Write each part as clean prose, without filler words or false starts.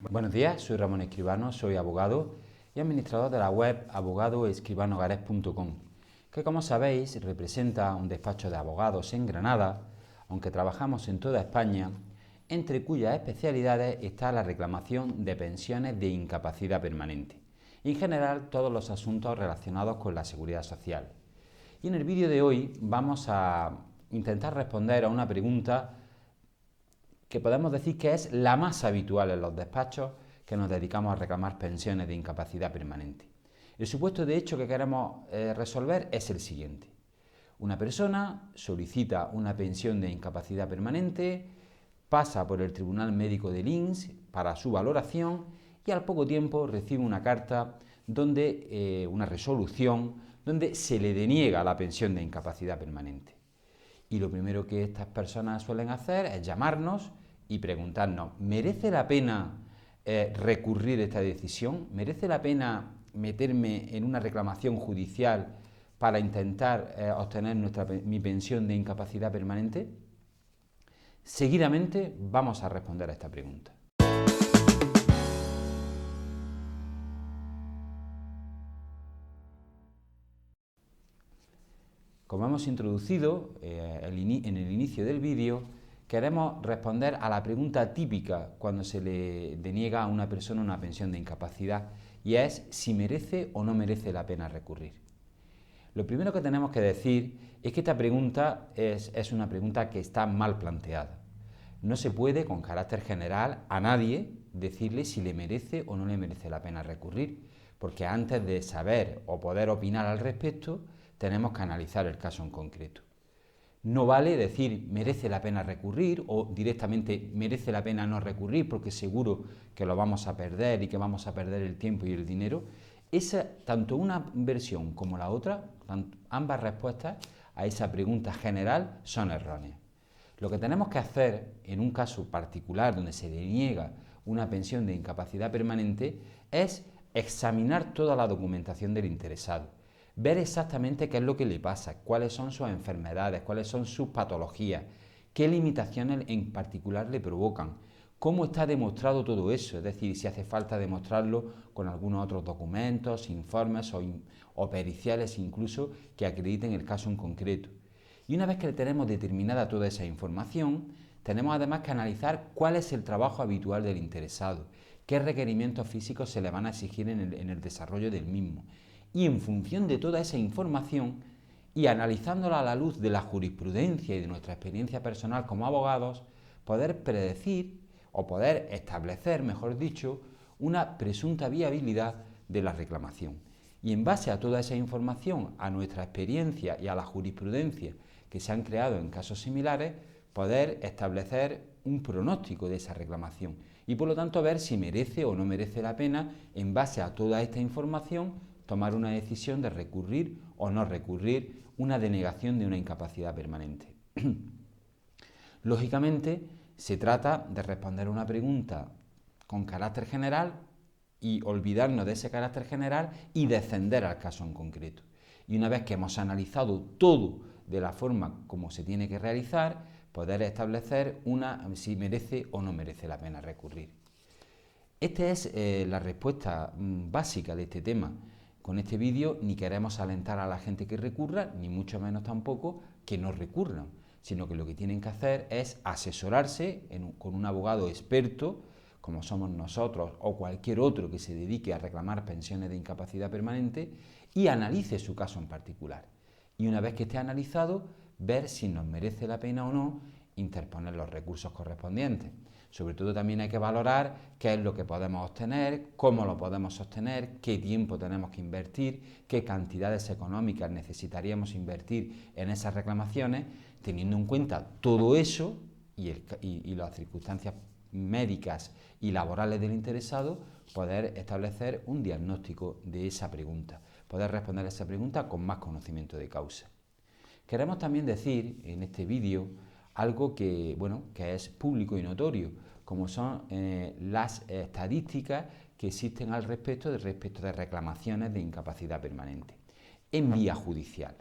Buenos días, soy Ramón Escribano, soy abogado y administrador de la web abogadoescribanogares.com, que como sabéis representa un despacho de abogados en Granada, aunque trabajamos en toda España, entre cuyas especialidades está la reclamación de pensiones de incapacidad permanente y en general todos los asuntos relacionados con la seguridad social. Y en el vídeo de hoy vamos a intentar responder a una pregunta que podemos decir que es la más habitual en los despachos que nos dedicamos a reclamar pensiones de incapacidad permanente. El supuesto de hecho que queremos resolver es el siguiente. Una persona solicita una pensión de incapacidad permanente, pasa por el Tribunal Médico del INS para su valoración y al poco tiempo recibe una carta una resolución donde se le deniega la pensión de incapacidad permanente. Y lo primero que estas personas suelen hacer es llamarnos y preguntarnos, ¿merece la pena recurrir esta decisión? ¿Merece la pena meterme en una reclamación judicial para intentar obtener mi pensión de incapacidad permanente? Seguidamente vamos a responder a esta pregunta. Como hemos introducido en el inicio del vídeo, queremos responder a la pregunta típica cuando se le deniega a una persona una pensión de incapacidad, y es si merece o no merece la pena recurrir. Lo primero que tenemos que decir es que esta pregunta es una pregunta que está mal planteada. No se puede, con carácter general, a nadie decirle si le merece o no le merece la pena recurrir, porque antes de saber o poder opinar al respecto, tenemos que analizar el caso en concreto. No vale decir merece la pena recurrir o directamente merece la pena no recurrir porque seguro que lo vamos a perder y que vamos a perder el tiempo y el dinero. Tanto una versión como la otra, ambas respuestas a esa pregunta general son erróneas. Lo que tenemos que hacer en un caso particular donde se deniega una pensión de incapacidad permanente es examinar toda la documentación del interesado, ver exactamente qué es lo que le pasa, cuáles son sus enfermedades, cuáles son sus patologías, qué limitaciones en particular le provocan, cómo está demostrado todo eso, es decir, si hace falta demostrarlo con algunos otros documentos, informes o periciales incluso que acrediten el caso en concreto. Y una vez que tenemos determinada toda esa información, tenemos además que analizar cuál es el trabajo habitual del interesado, qué requerimientos físicos se le van a exigir en el desarrollo del mismo. Y en función de toda esa información y analizándola a la luz de la jurisprudencia y de nuestra experiencia personal como abogados, poder predecir o poder establecer, mejor dicho, una presunta viabilidad de la reclamación. Y en base a toda esa información, a nuestra experiencia y a la jurisprudencia que se han creado en casos similares, poder establecer un pronóstico de esa reclamación y por lo tanto ver si merece o no merece la pena, en base a toda esta información, tomar una decisión de recurrir o no recurrir una denegación de una incapacidad permanente. Lógicamente, se trata de responder una pregunta con carácter general y olvidarnos de ese carácter general y descender al caso en concreto. Y una vez que hemos analizado todo de la forma como se tiene que realizar, poder establecer si merece o no merece la pena recurrir. Esta es la respuesta básica de este tema. Con este vídeo ni queremos alentar a la gente que recurra, ni mucho menos tampoco que no recurran, sino que lo que tienen que hacer es asesorarse con un abogado experto, como somos nosotros o cualquier otro que se dedique a reclamar pensiones de incapacidad permanente, y analice su caso en particular. Y una vez que esté analizado, ver si nos merece la pena o no interponer los recursos correspondientes. Sobre todo también hay que valorar qué es lo que podemos obtener, cómo lo podemos obtener, qué tiempo tenemos que invertir, qué cantidades económicas necesitaríamos invertir en esas reclamaciones, teniendo en cuenta todo eso y las circunstancias médicas y laborales del interesado, poder establecer un diagnóstico de esa pregunta, poder responder a esa pregunta con más conocimiento de causa. Queremos también decir en este vídeo algo que es público y notorio, como son las estadísticas que existen al respecto de reclamaciones de incapacidad permanente en vía judicial.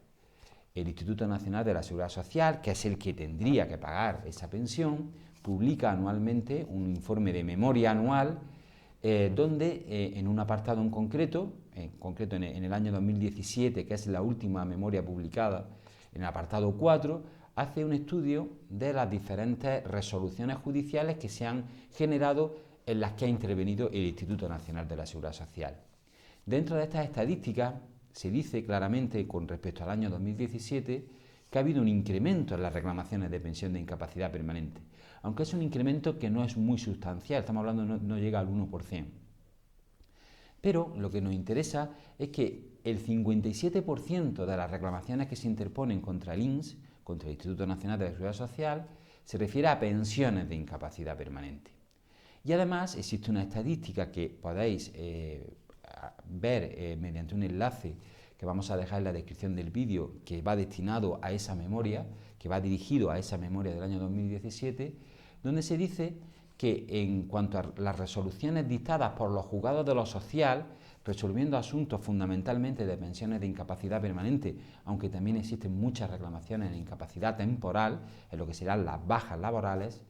El Instituto Nacional de la Seguridad Social, que es el que tendría que pagar esa pensión, publica anualmente un informe de memoria anual donde en un apartado en concreto en el año 2017, que es la última memoria publicada, en el apartado 4, hace un estudio de las diferentes resoluciones judiciales que se han generado en las que ha intervenido el Instituto Nacional de la Seguridad Social. Dentro de estas estadísticas se dice claramente con respecto al año 2017 que ha habido un incremento en las reclamaciones de pensión de incapacidad permanente, aunque es un incremento que no es muy sustancial, estamos hablando no llega al 1%. Pero lo que nos interesa es que el 57% de las reclamaciones que se interponen contra el INS, contra el Instituto Nacional de la Seguridad Social, se refiere a pensiones de incapacidad permanente. Y además existe una estadística que podéis ver mediante un enlace que vamos a dejar en la descripción del vídeo, que va destinado a esa memoria, que va dirigido a esa memoria del año 2017, donde se dice que en cuanto a las resoluciones dictadas por los juzgados de lo social, resolviendo asuntos fundamentalmente de pensiones de incapacidad permanente, aunque también existen muchas reclamaciones de incapacidad temporal, en lo que serán las bajas laborales,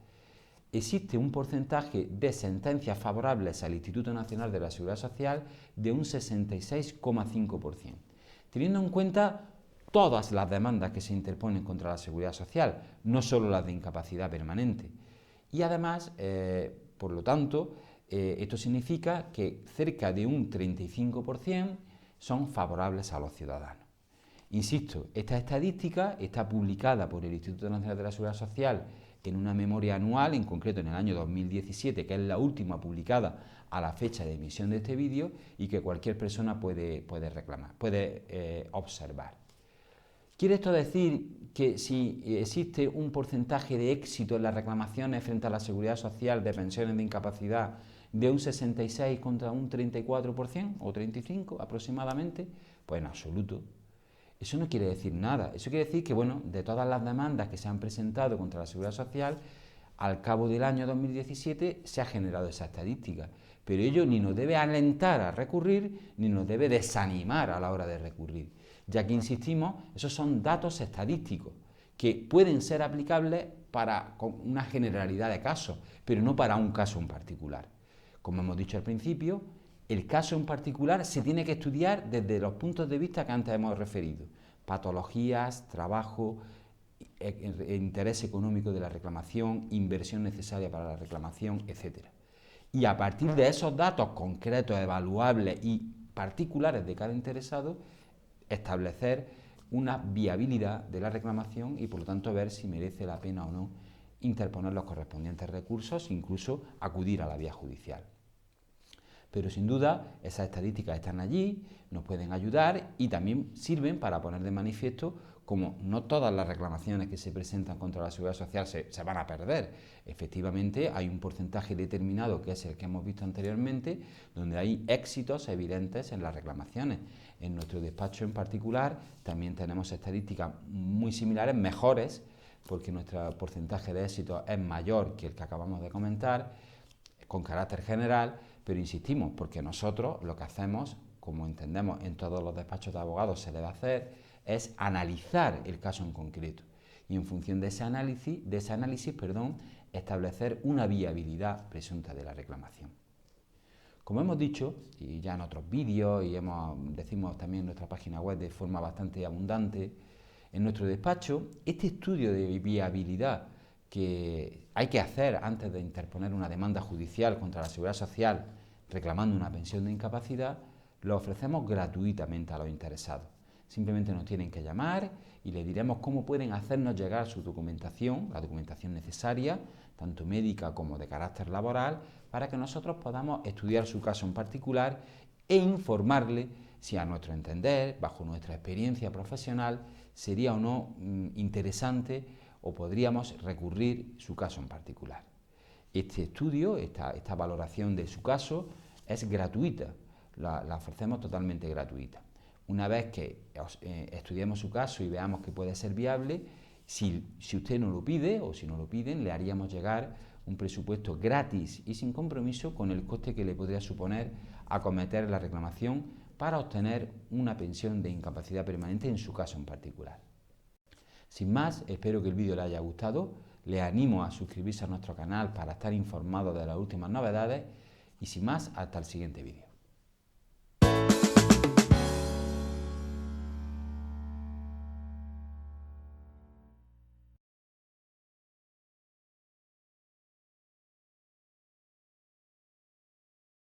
existe un porcentaje de sentencias favorables al Instituto Nacional de la Seguridad Social de un 66,5%, teniendo en cuenta todas las demandas que se interponen contra la Seguridad Social, no solo las de incapacidad permanente. Y además, por lo tanto, esto significa que cerca de un 35% son favorables a los ciudadanos. Insisto, esta estadística está publicada por el Instituto Nacional de la Seguridad Social en una memoria anual, en concreto en el año 2017, que es la última publicada a la fecha de emisión de este vídeo y que cualquier persona puede reclamar, puede observar. ¿Quiere esto decir que si existe un porcentaje de éxito en las reclamaciones frente a la seguridad social de pensiones de incapacidad de un 66 contra un 34% o 35% aproximadamente? Pues en absoluto. Eso no quiere decir nada. Eso quiere decir que, bueno, de todas las demandas que se han presentado contra la seguridad social, al cabo del año 2017 se ha generado esa estadística. Pero ello ni nos debe alentar a recurrir, ni nos debe desanimar a la hora de recurrir, ya que, insistimos, esos son datos estadísticos que pueden ser aplicables para una generalidad de casos, pero no para un caso en particular. Como hemos dicho al principio, el caso en particular se tiene que estudiar desde los puntos de vista que antes hemos referido: patologías, trabajo, interés económico de la reclamación, inversión necesaria para la reclamación, etc. Y a partir de esos datos concretos, evaluables y particulares de cada interesado, establecer una viabilidad de la reclamación y, por lo tanto, ver si merece la pena o no interponer los correspondientes recursos, incluso acudir a la vía judicial. Pero sin duda esas estadísticas están allí, nos pueden ayudar y también sirven para poner de manifiesto como no todas las reclamaciones que se presentan contra la seguridad social se van a perder. Efectivamente, hay un porcentaje determinado, que es el que hemos visto anteriormente, donde hay éxitos evidentes en las reclamaciones. En nuestro despacho en particular también tenemos estadísticas muy similares, mejores, porque nuestro porcentaje de éxito es mayor que el que acabamos de comentar, con carácter general, pero insistimos, porque nosotros lo que hacemos, como entendemos en todos los despachos de abogados se debe hacer, es analizar el caso en concreto y en función de ese análisis, establecer una viabilidad presunta de la reclamación. Como hemos dicho, y ya en otros vídeos, y decimos también en nuestra página web de forma bastante abundante, en nuestro despacho, este estudio de viabilidad que hay que hacer antes de interponer una demanda judicial contra la Seguridad Social reclamando una pensión de incapacidad, lo ofrecemos gratuitamente a los interesados. Simplemente nos tienen que llamar y les diremos cómo pueden hacernos llegar su documentación, la documentación necesaria, tanto médica como de carácter laboral, para que nosotros podamos estudiar su caso en particular e informarle si, a nuestro entender, bajo nuestra experiencia profesional, sería o no interesante o podríamos recurrir su caso en particular. Este estudio, esta valoración de su caso es gratuita, la ofrecemos totalmente gratuita. Una vez que estudiemos su caso y veamos que puede ser viable, si usted no lo pide o si no lo piden, le haríamos llegar un presupuesto gratis y sin compromiso con el coste que le podría suponer acometer la reclamación para obtener una pensión de incapacidad permanente en su caso en particular. Sin más, espero que el vídeo le haya gustado, le animo a suscribirse a nuestro canal para estar informado de las últimas novedades Y sin más, hasta el siguiente vídeo.